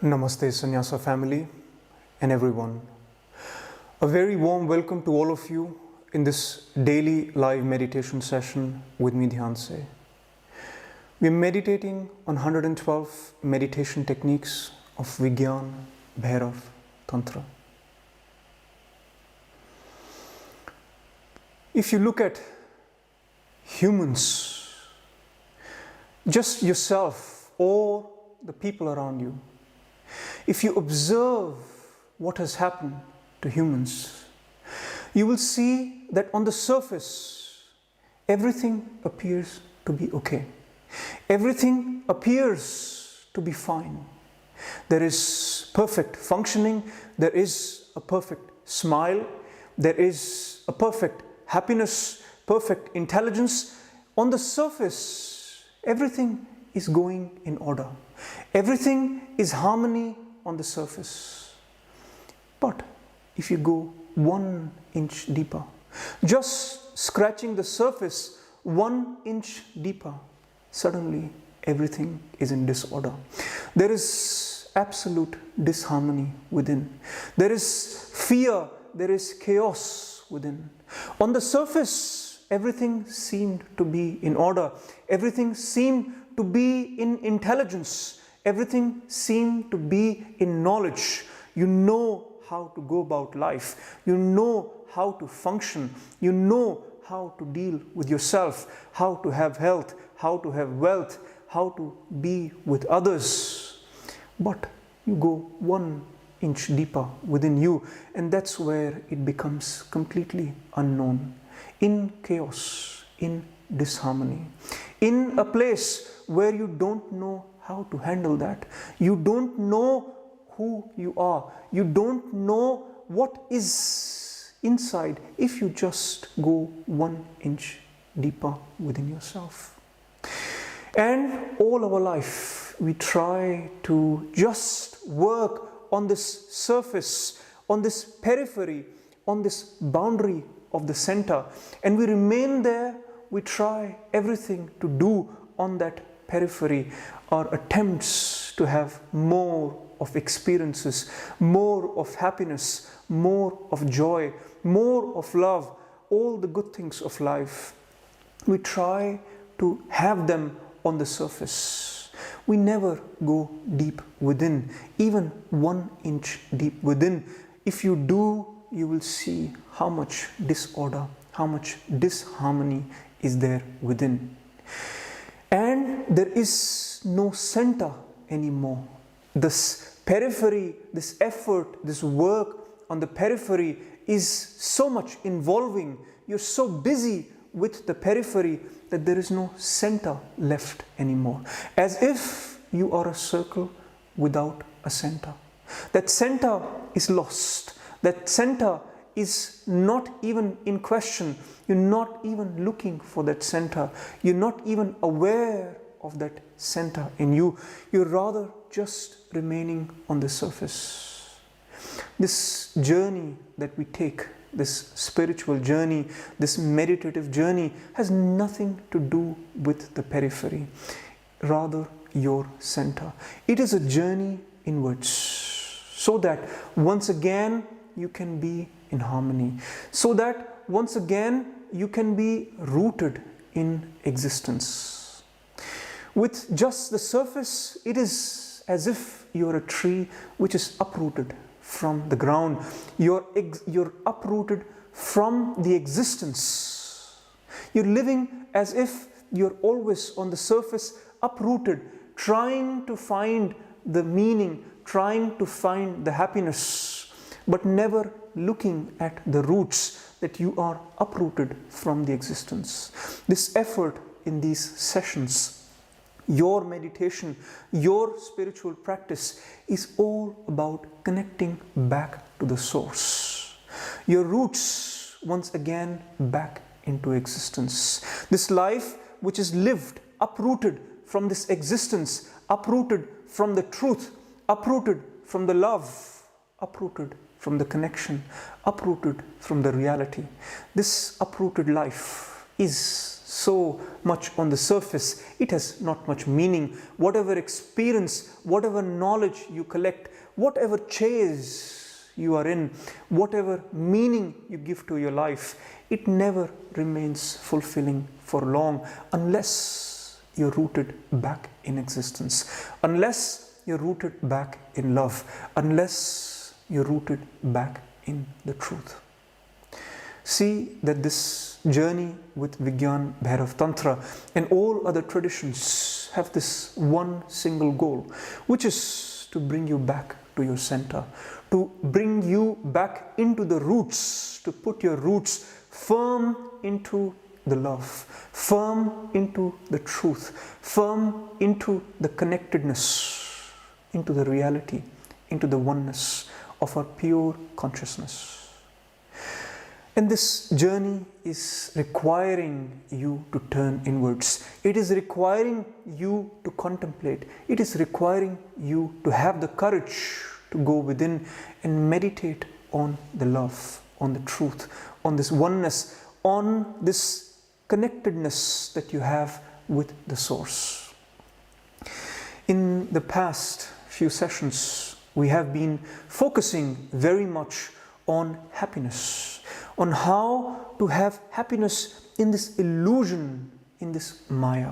Namaste Sannyasa family and everyone. A very warm welcome to all of you in this daily live meditation session with me, Dhyanse. We are meditating on 112 meditation techniques of Vigyan, Bhairav, Tantra. If you look at humans, just yourself or the people around you, if you observe what has happened to humans, you will see that on the surface, everything appears to be okay. Everything appears to be fine. There is perfect functioning, there is a perfect smile, there is a perfect happiness, perfect intelligence. On the surface, everything is going in order. Everything is harmony on the surface. But if you go 1 inch deeper, just scratching the surface 1 inch deeper, suddenly everything is in disorder. There is absolute disharmony within. There is fear, there is chaos within. On the surface, everything seemed to be in order. Everything seemed to be in intelligence. Everything seemed to be in knowledge. You know how to go about life. You know how to function. You know how to deal with yourself, how to have health, how to have wealth, how to be with others. But you go 1 inch deeper within you, and that's where it becomes completely unknown. In chaos, in disharmony, in a place where you don't know how to handle that. You don't know who you are. You don't know what is inside if you just go 1 inch deeper within yourself. And all our life, we try to just work on this surface, on this periphery, on this boundary of the center, and we remain there. We try everything to do on that periphery. Our attempts to have more of experiences, more of happiness, more of joy, more of love, all the good things of life. We try to have them on the surface. We never go deep within, even 1 inch deep within. If you do, you will see how much disorder, how much disharmony is there within. And there is no center anymore. This periphery, this effort, this work on the periphery is so much involving. You're so busy with the periphery that there is no center left anymore. As if you are a circle without a center. That center is lost. That center is not even in question. You're not even looking for that center. You're not even aware of that center in you. You're rather just remaining on the surface. This journey that we take, this spiritual journey, this meditative journey, has nothing to do with the periphery, rather your center. It is a journey inwards, so that once again you can be in harmony, so that once again you can be rooted in existence. With just the surface, it is as if you're a tree which is uprooted from the ground. You're uprooted from the existence. You're living as if you're always on the surface, uprooted, trying to find the meaning, trying to find the happiness, but never looking at the roots that you are uprooted from the existence. This effort in these sessions, your meditation, your spiritual practice is all about connecting back to the source. Your roots once again back into existence. This life which is lived, uprooted from this existence, uprooted from the truth, uprooted from the love, uprooted from the connection, uprooted from the reality. This uprooted life is so much on the surface, it has not much meaning. Whatever experience, whatever knowledge you collect, whatever chase you are in, whatever meaning you give to your life, it never remains fulfilling for long unless you're rooted back in existence, unless you're rooted back in love, unless you're rooted back in the truth. See that this journey with Vigyan, Bhairav Tantra and all other traditions have this one single goal, which is to bring you back to your center, to bring you back into the roots, to put your roots firm into the love, firm into the truth, firm into the connectedness, into the reality, into the oneness of our pure consciousness. And this journey is requiring you to turn inwards. It is requiring you to contemplate. It is requiring you to have the courage to go within and meditate on the love, on the truth, on this oneness, on this connectedness that you have with the Source. In the past few sessions, we have been focusing very much on happiness, on how to have happiness in this illusion, in this Maya.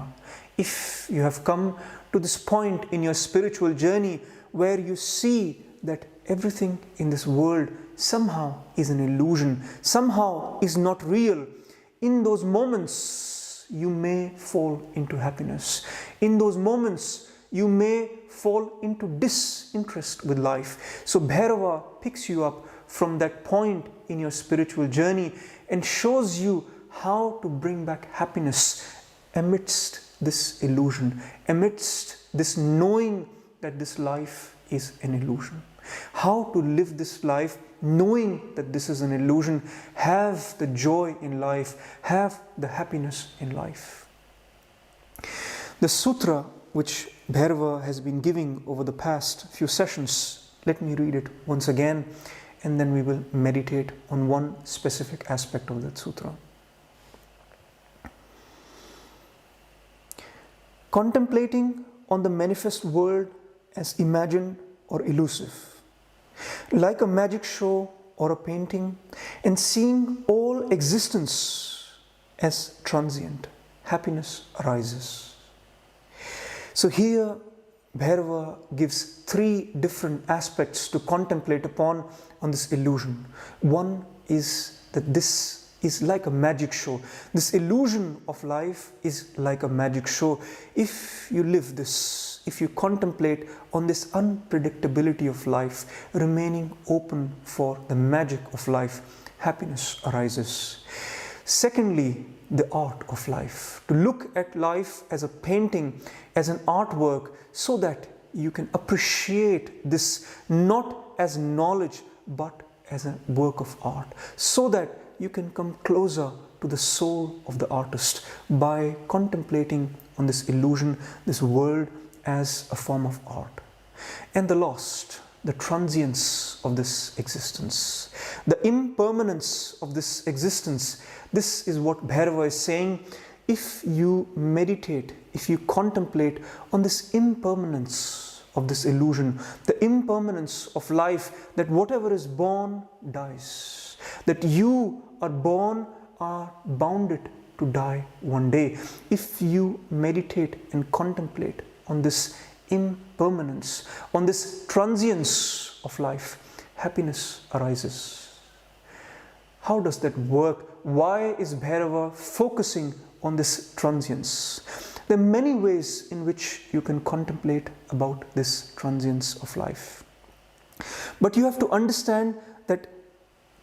If you have come to this point in your spiritual journey where you see that everything in this world somehow is an illusion, somehow is not real, in those moments you may fall into happiness. In those moments you may fall into disinterest with life. So Bhairava picks you up from that point in your spiritual journey and shows you how to bring back happiness amidst this illusion, amidst this knowing that this life is an illusion. How to live this life knowing that this is an illusion, have the joy in life, have the happiness in life. The sutra which Bhairava has been giving over the past few sessions, let me read it once again, and then we will meditate on one specific aspect of that sutra. Contemplating on the manifest world as imagined or elusive, like a magic show or a painting, and seeing all existence as transient, happiness arises. So here Bhairava gives three different aspects to contemplate upon on this illusion. One is that this is like a magic show. This illusion of life is like a magic show. If you live this, if you contemplate on this unpredictability of life, remaining open for the magic of life, happiness arises. Secondly, the art of life. To look at life as a painting, as an artwork, so that you can appreciate this not as knowledge but as a work of art, so that you can come closer to the soul of the artist by contemplating on this illusion, this world as a form of art. And the last, the transience of this existence, the impermanence of this existence. This is what Bhairava is saying. If you meditate, if you contemplate on this impermanence of this illusion, the impermanence of life, that whatever is born dies, that you are born, are bounded to die one day. If you meditate and contemplate on this impermanence, on this transience of life, happiness arises. How does that work? Why is Bhairava focusing on this transience? There are many ways in which you can contemplate about this transience of life. But you have to understand that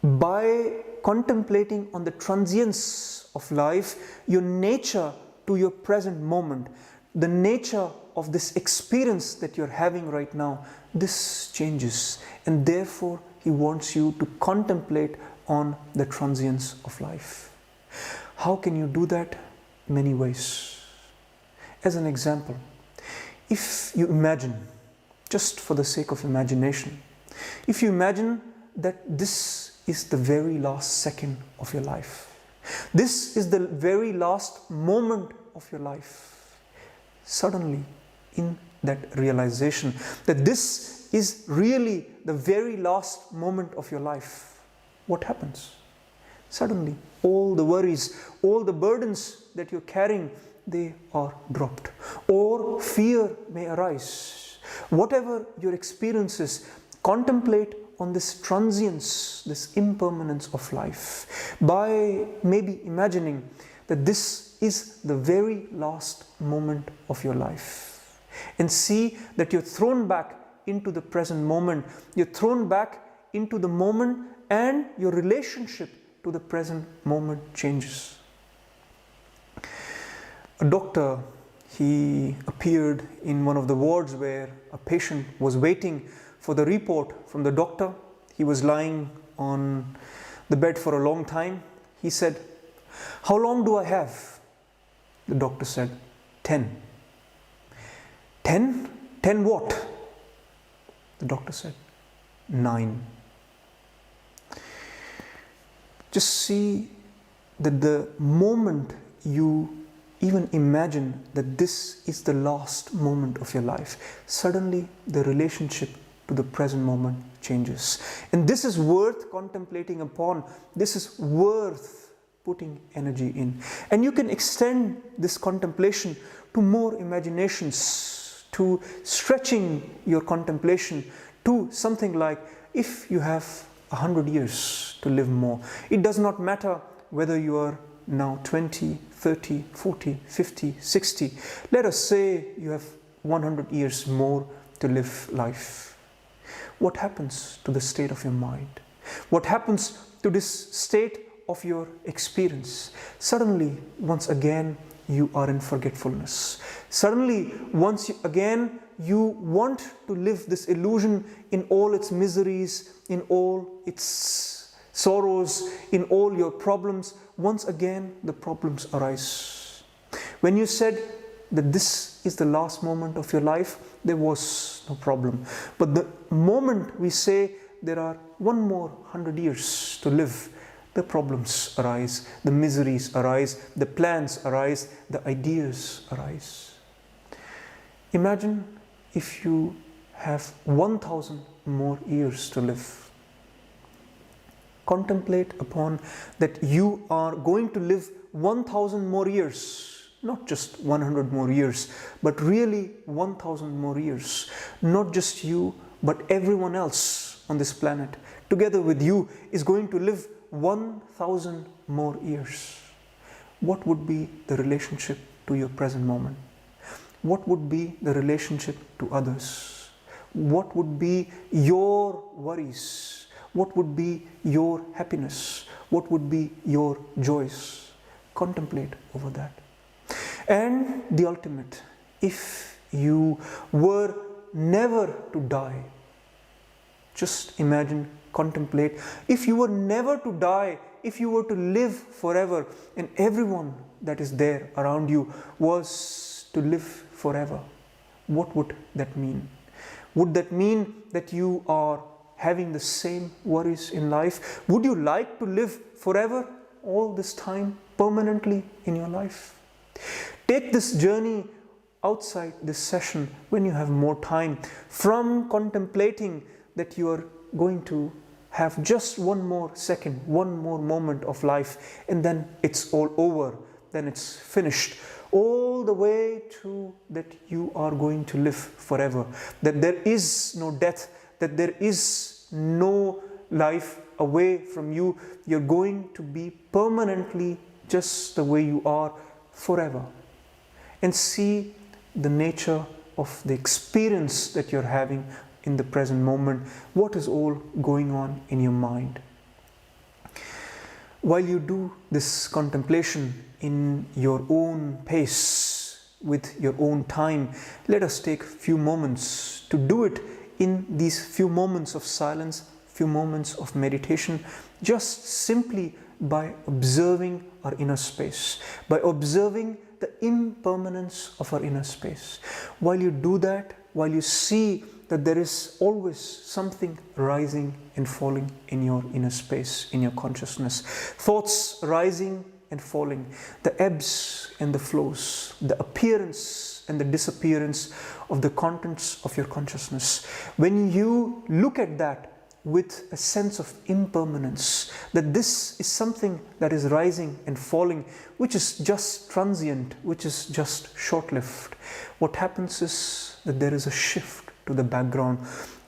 by contemplating on the transience of life, your nature to your present moment, the nature of this experience that you're having right now, this changes, and therefore he wants you to contemplate on the transience of life. How can you do that? Many ways. As an example, if you imagine, just for the sake of imagination, if you imagine that this is the very last second of your life, This is the very last moment of your life. Suddenly, in that realization that this is really the very last moment of your life, what happens? Suddenly, all the worries, all the burdens that you're carrying, they are dropped. Or fear may arise. Whatever your experience is, contemplate on this transience, this impermanence of life, by maybe imagining that this is the very last moment of your life. And see that you're thrown back into the present moment. You're thrown back into the moment, and your relationship to the present moment changes. A doctor, he appeared in one of the wards where a patient was waiting for the report from the doctor. He was lying on the bed for a long time. He said, "How long do I have?" The doctor said, 10. 10? 10 what? The doctor said, 9. Just see that the moment you even imagine that this is the last moment of your life, suddenly the relationship to the present moment changes. And this is worth contemplating upon. This is worth putting energy in. And you can extend this contemplation to more imaginations, to stretching your contemplation to something like, if you have 100 years to live more, it does not matter whether you are now 20, 30, 40, 50, 60. Let us say you have 100 years more to live life. What happens to the state of your mind? What happens to this state of your experience? Suddenly, once again, you are in forgetfulness. Suddenly, once again, you want to live this illusion in all its miseries, in all its sorrows, in all your problems. Once again, the problems arise. When you said that this is the last moment of your life, there was no problem. But the moment we say there are one more 100 years to live, the problems arise, the miseries arise, the plans arise, the ideas arise. Imagine if you have 1,000 more years to live. Contemplate upon that you are going to live 1,000 more years, not just 100 more years, but really 1,000 more years. Not just you, but everyone else on this planet, together with you, is going to live 1,000 more years. What would be the relationship to your present moment? What would be the relationship to others? What would be your worries? What would be your happiness? What would be your joys? Contemplate over that. And the ultimate, if you were never to die, just imagine, contemplate, if you were never to die, if you were to live forever, and everyone that is there around you was to live forever, what would that mean? Would that mean that you are having the same worries in life? Would you like to live forever, all this time, permanently in your life? Take this journey outside this session when you have more time, from contemplating that you are going to have just one more second, one more moment of life, and then it's all over, then it's finished, all the way to that you are going to live forever, that there is no death, that there is no life away from you. You're going to be permanently just the way you are forever. And see the nature of the experience that you're having in the present moment. What is all going on in your mind? While you do this contemplation in your own pace, with your own time, let us take a few moments to do it in these few moments of silence, few moments of meditation, just simply by observing our inner space, by observing the impermanence of our inner space. While you do that, while you see that there is always something rising and falling in your inner space, in your consciousness. Thoughts rising and falling, the ebbs and the flows, the appearance and the disappearance of the contents of your consciousness. When you look at that with a sense of impermanence, that this is something that is rising and falling, which is just transient, which is just short-lived, what happens is that there is a shift to the background.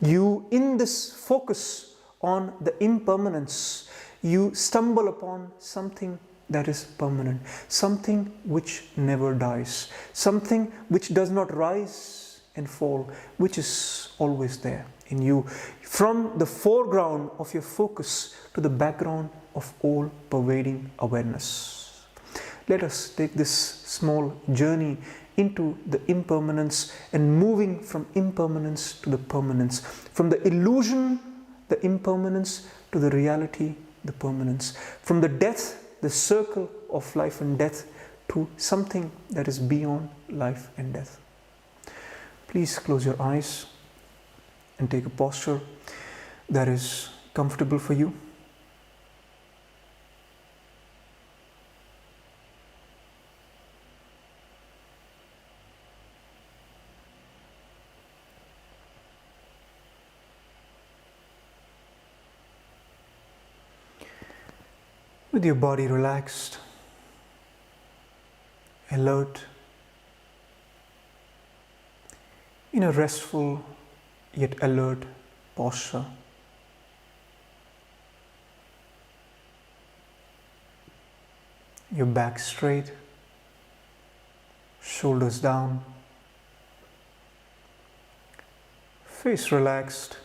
You, in this focus on the impermanence, you stumble upon something that is permanent, something which never dies, something which does not rise and fall, which is always there in you, from the foreground of your focus to the background of all pervading awareness. Let us take this small journey into the impermanence and moving from impermanence to the permanence, from the illusion, the impermanence, to the reality, the permanence, from the death, the circle of life and death, to something that is beyond life and death. Please close your eyes and take a posture that is comfortable for you. With your body relaxed, alert, in a restful yet alert posture. Your back straight, shoulders down, face relaxed.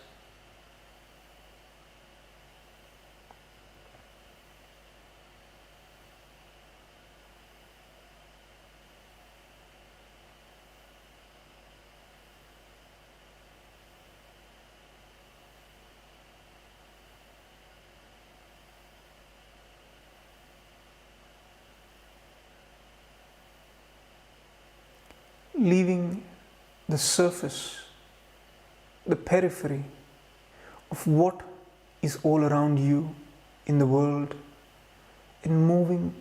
Leaving the surface, the periphery of what is all around you in the world, and moving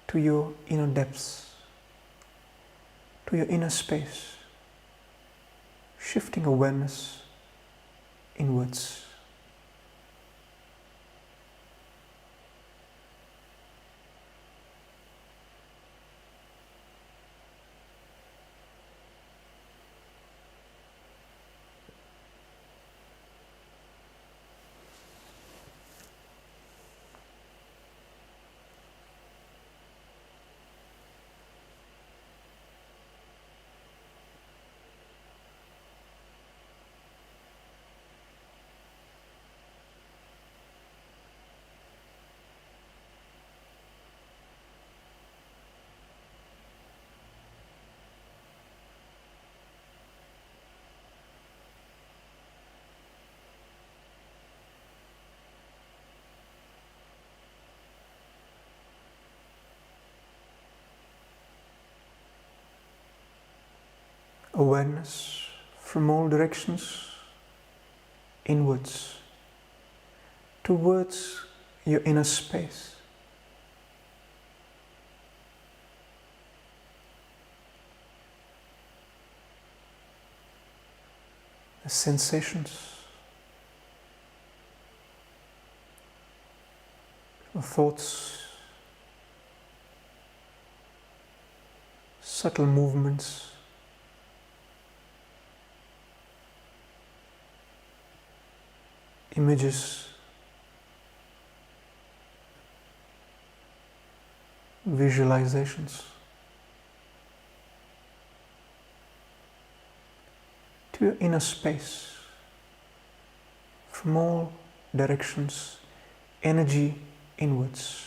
to your inner depths, to your inner space, shifting awareness inwards. Awareness from all directions, inwards, towards your inner space. The sensations, the thoughts, subtle movements, images, visualizations, to your inner space, from all directions, energy inwards.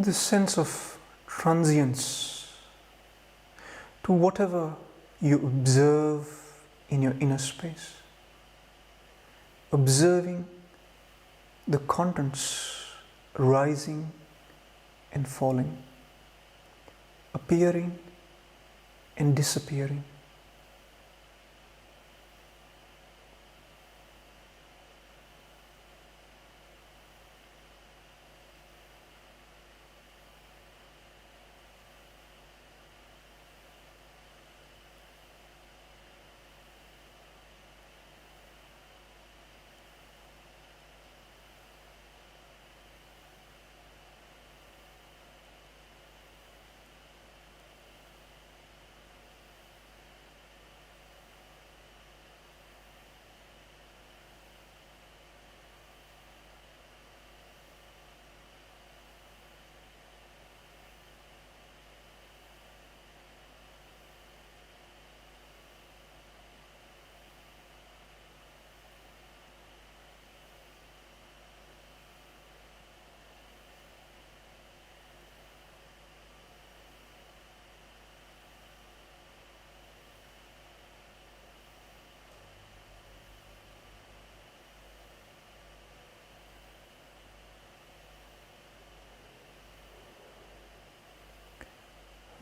with a sense of transience to whatever you observe in your inner space, observing the contents rising and falling, appearing and disappearing.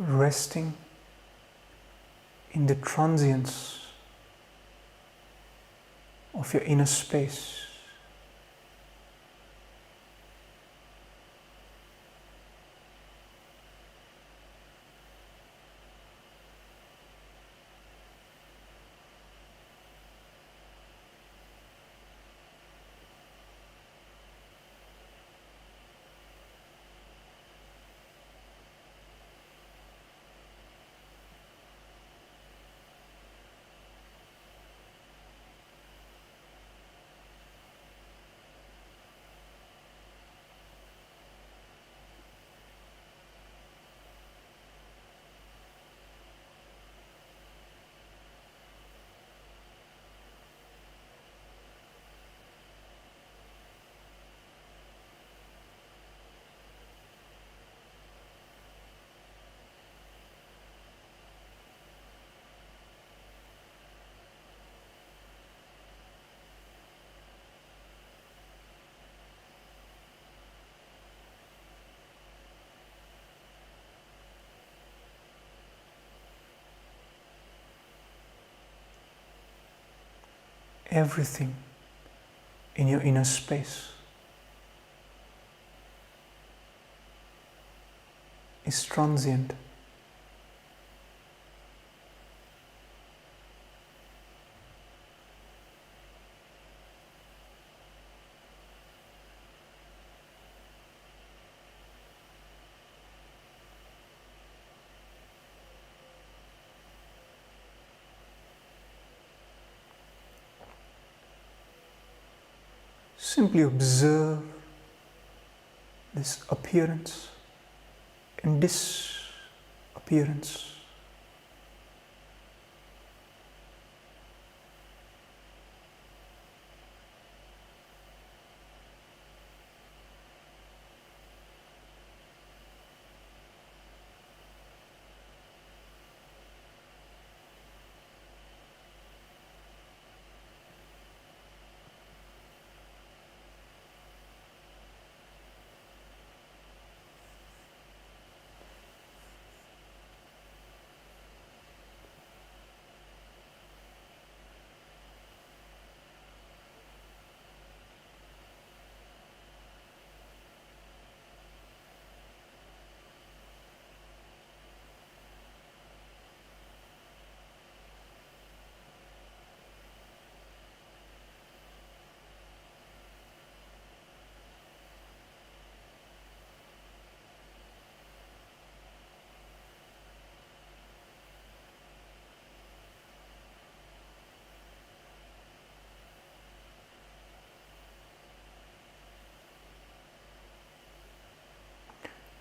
Resting in the transience of your inner space. Everything in your inner space is transient. Simply observe this appearance and disappearance.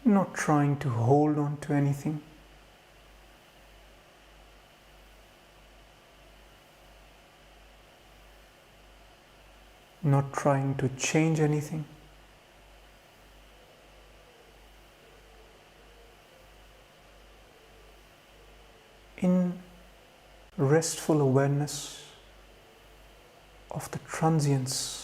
Not trying to hold on to anything. Not trying to change anything. restful awareness of the transience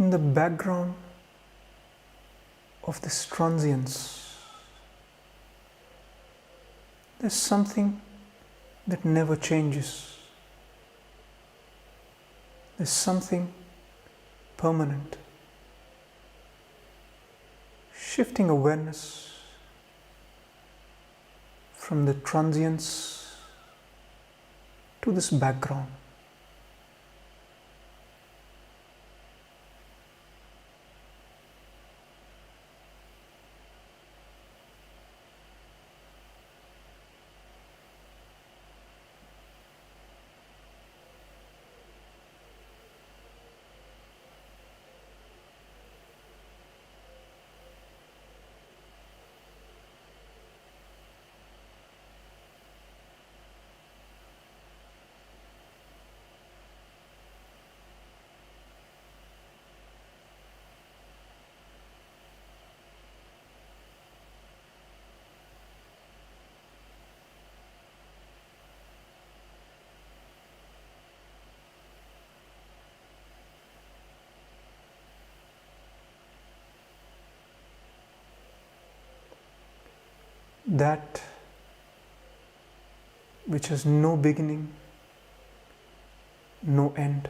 in the background of this transience. There's something that never changes. There's something permanent. Shifting awareness from the transience to this background. That which has no beginning, no end.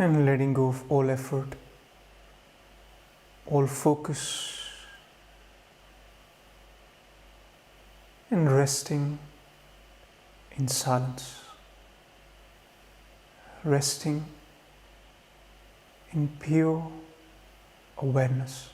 And letting go of all effort, all focus, and resting in silence, resting in pure awareness.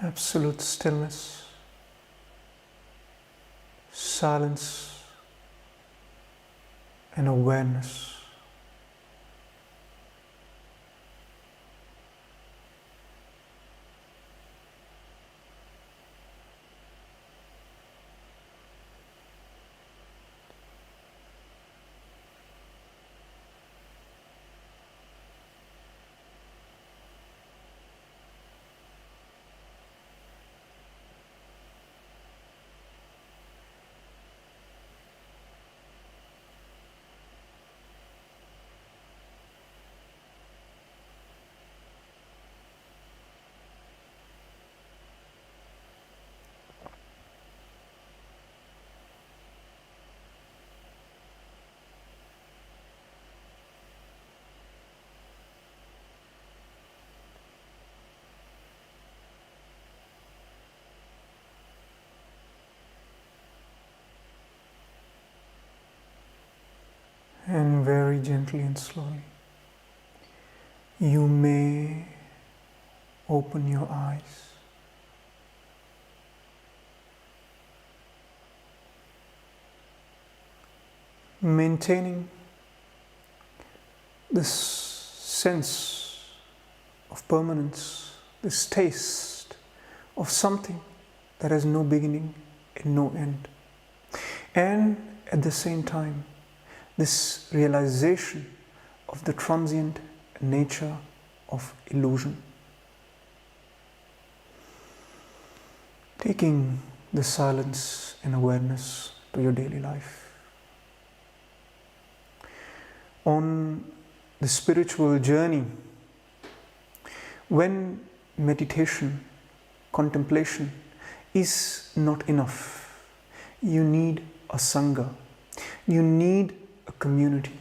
absolute stillness, silence, and awareness. And very gently and slowly, you may open your eyes. Maintaining this sense of permanence, this taste of something that has no beginning and no end. And at the same time, this realization of the transient nature of illusion. Taking the silence and awareness to your daily life. On the spiritual journey, when meditation, contemplation is not enough, you need a sangha, you need a community,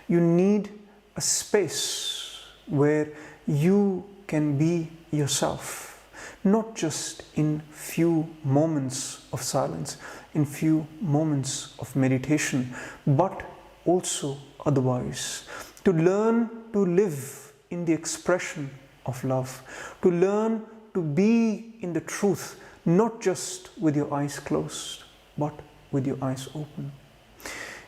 you need a space where you can be yourself, not just in few moments of silence, in few moments of meditation, but also otherwise, to learn to live in the expression of love, to learn to be in the truth, not just with your eyes closed, but with your eyes open.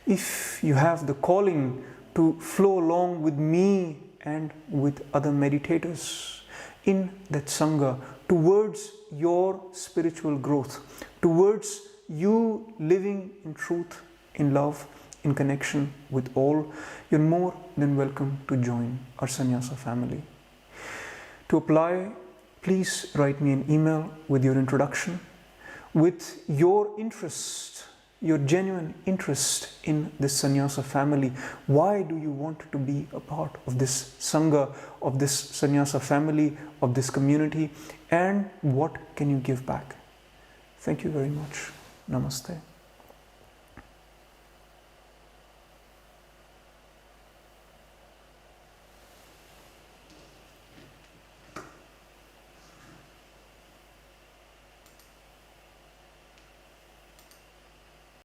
If you have the calling to flow along with me and with other meditators in that sangha towards your spiritual growth, towards you living in truth, in love, in connection with all, you're more than welcome to join our Sannyasa family. To apply, please write me an email with your introduction, with your interest, your genuine interest in this Sannyasa family. Why do you want to be a part of this Sangha, of this Sannyasa family, of this community, and what can you give back? Thank you very much. Namaste.